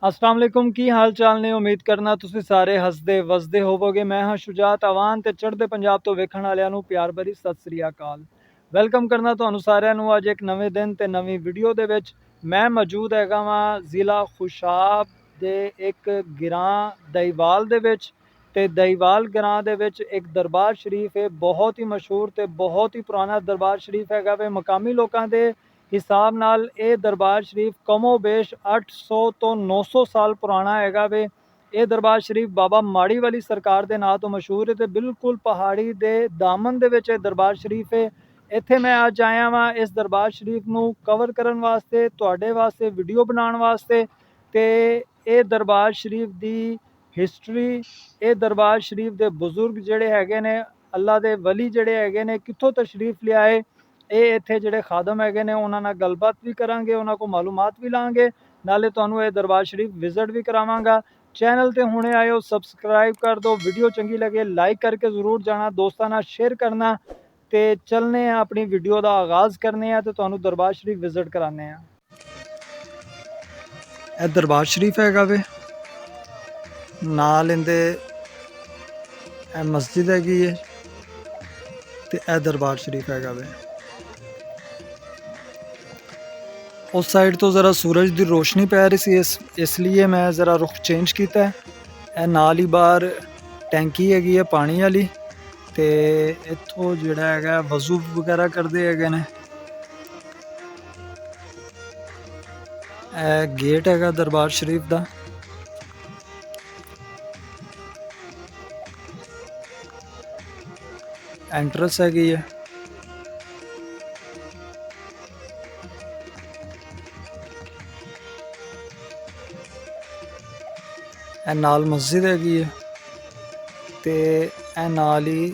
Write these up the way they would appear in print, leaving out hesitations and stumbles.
अस्सलाम वालेकुम की हाल चाल ने उम्मीद करना तुसी सारे हसदे वसदे होवोगे। मैं हाँ शुजात आवान ते चढ़दे पंजाब तो वेखण वालियां नूं प्यार भरी सत श्री अकाल। वेलकम करना तुहानूं सारिआं नूं अज एक नवे दिन ते नवीं वीडियो दे विच। मैं मौजूद हैगा वां ज़िला खुशाब दे एक गिरां दहीवाल दे विच ते दहीवाल ग्रां दे विच एक दरबार शरीफ है, बहुत ही मशहूर ते बहुत ही पुराना दरबार शरीफ हैगा वे। मकामी लोकां दे हिसाब नाल ये दरबार शरीफ कमो बेश 800 तो 900 साल पुराना हैगा वे। ये दरबार शरीफ बाबा माड़ी वाली सरकार के नाम तो मशहूर है, तो बिल्कुल पहाड़ी के दामन दे विच दरबार शरीफ है। इत्थे मैं अज आया वां इस दरबार शरीफ नूं कवर करन वास्ते, तुहाडे वास्ते वीडियो बनाउण वास्ते। ते ये दरबार शरीफ की हिस्टरी, ये दरबार शरीफ के बुजुर्ग जिहड़े हैगे ने, अल्लाह के वली जिहड़े हैगे ने, कित्थों तशरीफ लियाए, ये इत्थे जिहड़े खादम हैगे ने उन्हां नाल गलबात भी करांगे, उन्हां को मालूमात भी लांगे, नाले तुहानूं ये दरबार शरीफ विजिट भी करावांगा। चैनल ते हुणे आए हो सबसक्राइब कर दो, वीडियो चंगी लगे लाइक करके ज़रूर जाना, दोस्तां नाल शेयर करना। ते चलने हैं अपनी वीडियो का आगाज़ करने हैं, तो तुहानूं दरबार शरीफ विजिट कराने हैं। यह दरबार शरीफ हैगा वे, नाल इंदे मस्जिद हैगी है ते यह दरबार शरीफ हैगा वे। उस साइड तो ज़रा सूरज की रोशनी पै रही सी, इसलिए मैं ज़रा रुख चेंज किया है। नाल ही बाहर टैंकी हैगी है पानी वाली, तो इत्थों जिहड़ा हैगा वज़ू वगैरह करते हैगे ने। गेट हैगा दरबार शरीफ का। एंट्रेंस हैगी है। नाल मस्जिद हैगी है, ते नाल ही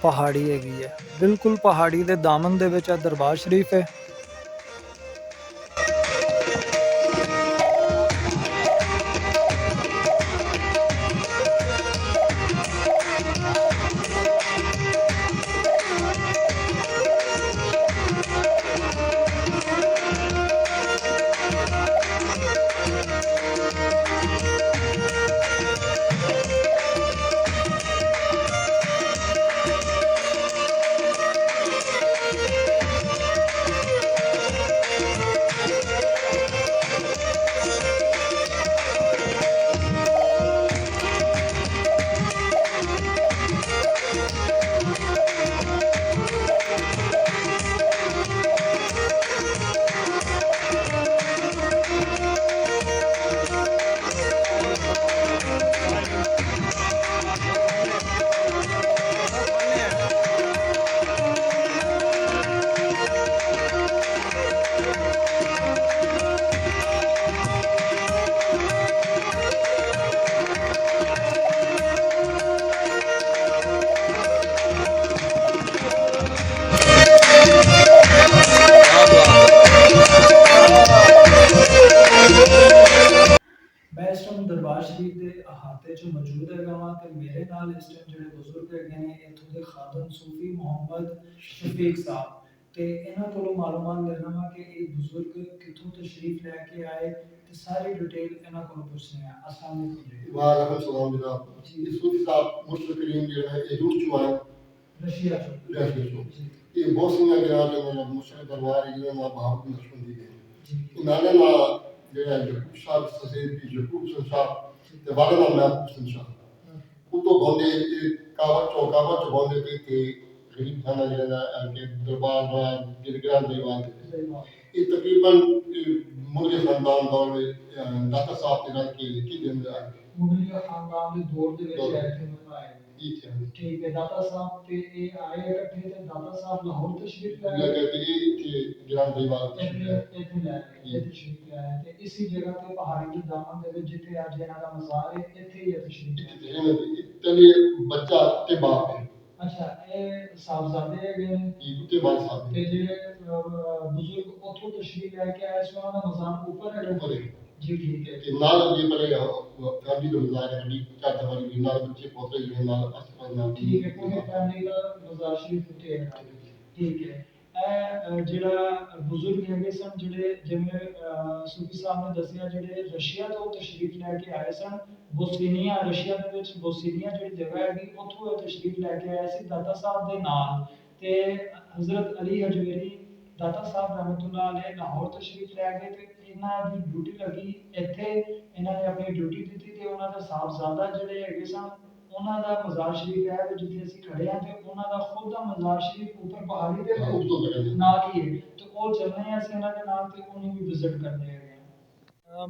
पहाड़ी हैगी है। बिल्कुल पहाड़ी के दामन दे विच दरबार शरीफ है। मैं इस टाइम दरबार शरीफ के अहाते च मौजूद हैगा वां ते मेरे नाल इस टाइम जिहड़े बुजुर्ग हैगे ने इत्थों दे खादम सूफी मोहम्मद शफीक साहब, ते इन्हां कोलों मालूमात लेना वा कि ये बुजुर्ग कित्थों तशरीफ लैके आए, ते सारी डिटेल इन्हां कोलों पुछनी है। अस्सलाम वालेकुम जी। वालेकुम सलाम जनाब जी। सूफी साहब मुर्शिद करीम जो है ये रूह चुआ है रशिया चो ये बोसनिया गिरा जो है मुर्शिद दरबार ये ना बहुत मशहूर है जी। इन्हां ना Jakub Szab, Sazerki, Jakub Szab, te Wagner miał Szab. Uto bonde kawa bonde te गरीब खाना लेना के दरबार में गिरगिरान दीवान ये तकरीबन मुगल खानदान दौर में दाता साहब के नाम की दिन में आए मुगल खानदान के दौर के ਵਿੱਚ ਆਏ थे आए ठीक है। दाता साहब ते ये आए इकट्ठे थे, दाता साहब लाहौर तशरीफ लाए कहते ये गिरान दीवान इथे लाए तशरीफ लाए ते इसी जगह पे पहाड़ी के दामन दे ਵਿੱਚ जिथे आज ਇਹਨਾਂ ਦਾ ਮਜ਼ਾਰ ਹੈ ਇੱਥੇ ਹੀ तशरीफ तने बच्चा ते बाप है। अच्छा ये साहबजादे हैगे ने ते बाल साहब ते ਜਿਹੜੇ बुजुर्ग उथों तशरीफ लेके आए सो ਉਹਨਾਂ ਦਾ ਮਜ਼ਾਰ ऊपर है जी ठीक है। ਤੇ ਨਾਲ ਜੀ ਬੜੇ ਫੈਮਿਲੀ ਦਾ ਮਜ਼ਾਰ ਹੈ, ਵੀ ਚਾਰ ਦਵਾਰੀ ਨਾਲ ਬੱਚੇ ਪੋਤੇ ਜਿਹੜੇ ਨਾਲ ਆਸ-ਪਾਸ ਨਾਲ ठीक है। पूरी फैमिली का मजार शरीफ होते हैं ठीक है। ਜਿਹੜਾ ਬਜ਼ੁਰਗ ਹੈਗੇ ਸਨ, ਜਿਹੜੇ ਜਿਵੇਂ ਸੂਫੀ ਸਾਹਿਬ ਨੇ ਦੱਸਿਆ, ਜਿਹੜੇ ਰਸ਼ੀਆ ਤੋਂ ਤਸ਼ਰੀਫ ਲੈ ਕੇ ਆਏ ਸਨ। ਬੋਸੀਨੀਆ, ਰਸ਼ੀਆ ਦੇ ਵਿੱਚ ਬੋਸੀਨੀਆ ਜਿਹੜੀ ਜਗ੍ਹਾ ਹੈਗੀ, ਉੱਥੋਂ ਇਹ ਤਸ਼ਰੀਫ ਲੈ ਕੇ ਆਏ ਸੀ ਦਾਤਾ ਸਾਹਿਬ ਦੇ ਨਾਲ। ਤੇ ਹਜ਼ਰਤ ਅਲੀ ਹਜਵੇਰੀ ਦਾਤਾ ਸਾਹਿਬ ਰਹਿਮਤੁल्लाह ਅਲੈਹ ਲਾਹੌਰ ਤਸ਼ਰੀਫ ਲੈ ਗਏ, ਤੇ ਇਹਨਾਂ ਦੀ ਡਿਊਟੀ ਲੱਗੀ ਇੱਥੇ। ਇਹਨਾਂ ਨੇ ਆਪਣੀ ਡਿਊਟੀ ਦਿੱਤੀ, ਤੇ ਉਹਨਾਂ ਦੇ ਸਾਹਿਬਜ਼ਾਦਾ ਜਿਹੜੇ ਹੈਗੇ ਸਨ, ਉਹਨਾਂ ਦਾ ਮਜ਼ਾਰ ਸ਼ਰੀਫ ਹੈ ਜਿੱਥੇ ਅਸੀਂ ਖੜੇ ਹਾਂ, ਤੇ ਉਹਨਾਂ ਦਾ ਖੁਦ ਦਾ ਮਜ਼ਾਰ ਸ਼ਰੀਫ ਉੱਪਰ ਪਹਾੜੀ ਦੇ ਨਾਲ ਹੀ ਹੈ। ਤੇ ਉਹ ਚੱਲਣੇ ਆ ਅਸੀਂ ਇਹਨਾਂ ਦੇ ਨਾਲ, ਤੇ ਉਹਨੂੰ ਵੀ ਵਿਜ਼ਿਟ ਕਰਨੇ ਹੈਗੇ ਆ।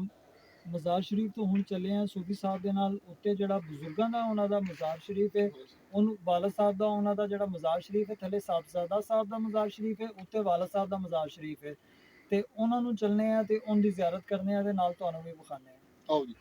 ਮਜ਼ਾਰ ਸ਼ਰੀਫ ਤੋਂ ਹੁਣ ਚੱਲੇ ਆ ਸੂਫੀ ਸਾਹਿਬ ਦੇ ਨਾਲ। ਉੱਤੇ ਜਿਹੜਾ ਬਜ਼ੁਰਗਾਂ ਦਾ ਉਹਨਾਂ ਦਾ ਮਜ਼ਾਰ ਸ਼ਰੀਫ ਹੈ, ਉਹਨੂੰ ਵਾਲਾ ਸਾਹਿਬ ਦਾ ਉਹਨਾਂ ਦਾ ਜਿਹੜਾ ਮਜ਼ਾਰ ਸ਼ਰੀਫ ਹੈ, ਥੱਲੇ ਸਾਹਿਬਜ਼ਾਦਾ ਸਾਹਿਬ ਦਾ ਮਜ਼ਾਰ ਸ਼ਰੀਫ ਹੈ, ਉੱਤੇ ਵਾਲਾ ਸਾਹਿਬ ਦਾ ਮਜ਼ਾਰ ਸ਼ਰੀਫ ਹੈ। ਤੇ ਉਹਨਾਂ ਨੂੰ ਚੱਲਣੇ ਆ ਤੇ ਉਹਨਾਂ ਦੀ ਜ਼ਿਆਰਤ ਕਰਨੇ ਆ, ਤੇ ਨਾਲ ਤੁਹਾਨੂੰ ਵੀ ਵਿਖਾਣੇ ਆ। ਆਓ ਜੀ।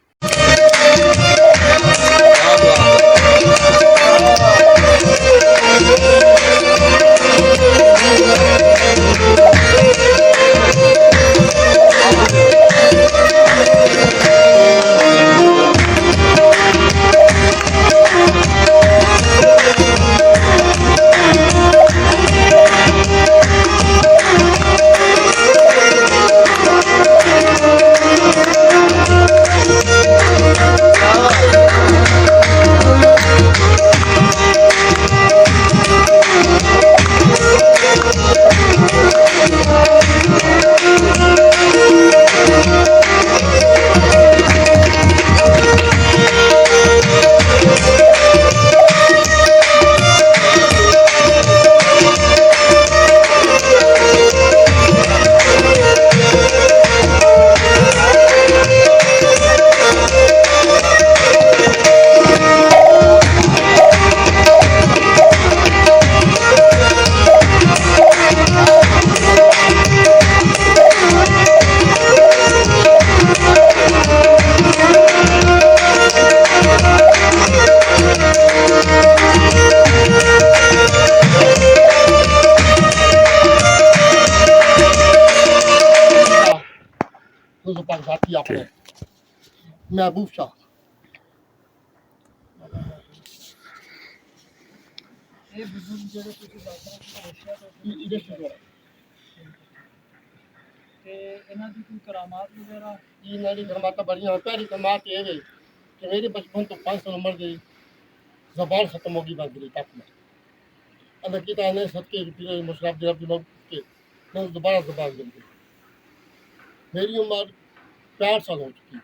महबूब शाह करामात बढ़िया। पहली करामात ये है कि मेरे बचपन तो 5 साल उम्र की जबान खत्म होगी बात तक में अगर किता ने सबके मुशरफ जब लोग के मैं दोबारा जबान दूंगी। मेरी उम्र 65 साल हो चुकी,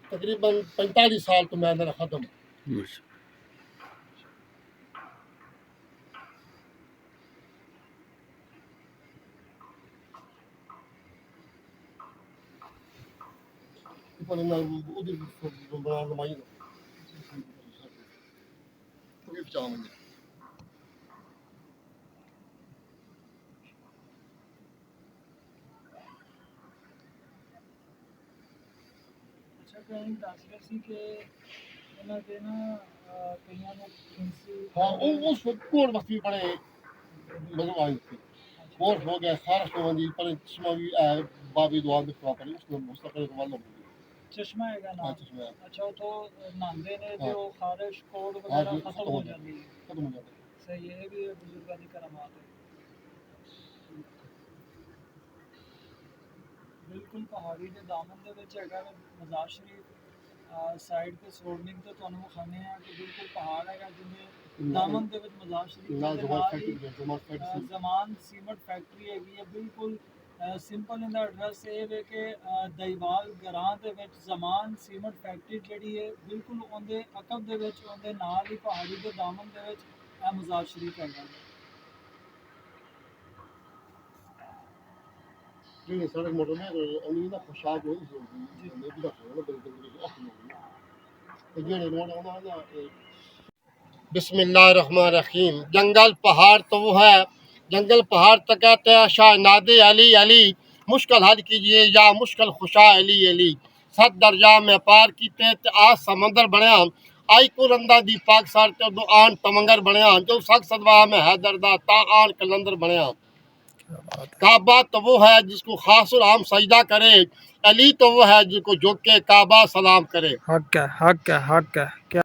तकरीबन 45 साल तो मैं मेरा ख़त्म। हाँ उस कोड वक्ती बड़े लोग आए थे और हो गया सारा शोबंदी पर चश्मा भी बाबी दुआ में खवा पड़ी उसको मुस्तकिल के वालों चश्मा हैगा ना। चश्मा अच्छा तो नहांदे ने ते ओ खारिश कोड वगैरह खत्म हो जाती है। सही है, भी बुजुर्गां दी करामात है। बिल्कुल पहाड़ी दे दामन दे विच हैगा मज़ार शरीफ। साइड पे सराउंडिंग तो ਤੁਹਾਨੂੰ ਵਿਖਾਣੇ ਆ ਕਿ ਬਿਲਕੁਲ ਪਹਾੜ ਹੈਗਾ, ਜਿਵੇਂ ਦਾਮਨ ਦੇ ਵਿੱਚ ਮਜ਼ਾਰ ਸ਼ਰੀਫ ਹੈ। ਜ਼ਮਾਨ ਸੀਮਟ ਫੈਕਟਰੀ ਹੈਗੀ ਹੈ। ਬਿਲਕੁਲ ਸਿੰਪਲ ਇਹਦਾ ਐਡਰੈਸ ਇਹ ਹੈ ਕਿ ਦਹੀਵਾਲ ਗਰਾਂ ਦੇ ਵਿੱਚ ਜ਼ਮਾਨ ਸੀਮਟ ਫੈਕਟਰੀ ਜਿਹੜੀ ਹੈ, ਬਿਲਕੁਲ ਉਹਦੇ ਅਕਬ ਦੇ ਵਿੱਚ, ਉਹਦੇ ਨਾਲ ਹੀ ਪਹਾੜੀ ਦੇ ਦਾਮਨ ਦੇ ਵਿੱਚ ਇਹ ਮਜ਼ਾਰ ਸ਼ਰੀਫ ਹੈਗਾ। जी सड़क मोटर में अमीर ना पोशाक हो जी ने भी रखो ना बिल्कुल अपने ये रोड होना ना। बिस्मिल्लाहिर्रहमानिर्रहीम। जंगल पहाड़ तो वो है, जंगल पहाड़ तक कहते हैं शाहनादे अली अली मुश्किल हल कीजिए या मुश्किल खुशा अली अली। 7 दरिया में पार कीते ते आज समंदर बनया आई कुरंदा दी पाक सर ते दो आन तमंगर बनया जो सख सदवा में हैदर दा ता आन कलंदर बनया। काबा तो वो है जिसको खास और आम सजदा करे, अली तो वो है जिसको झुक के काबा सलाम करे। हक है, हक है, हक है। क्या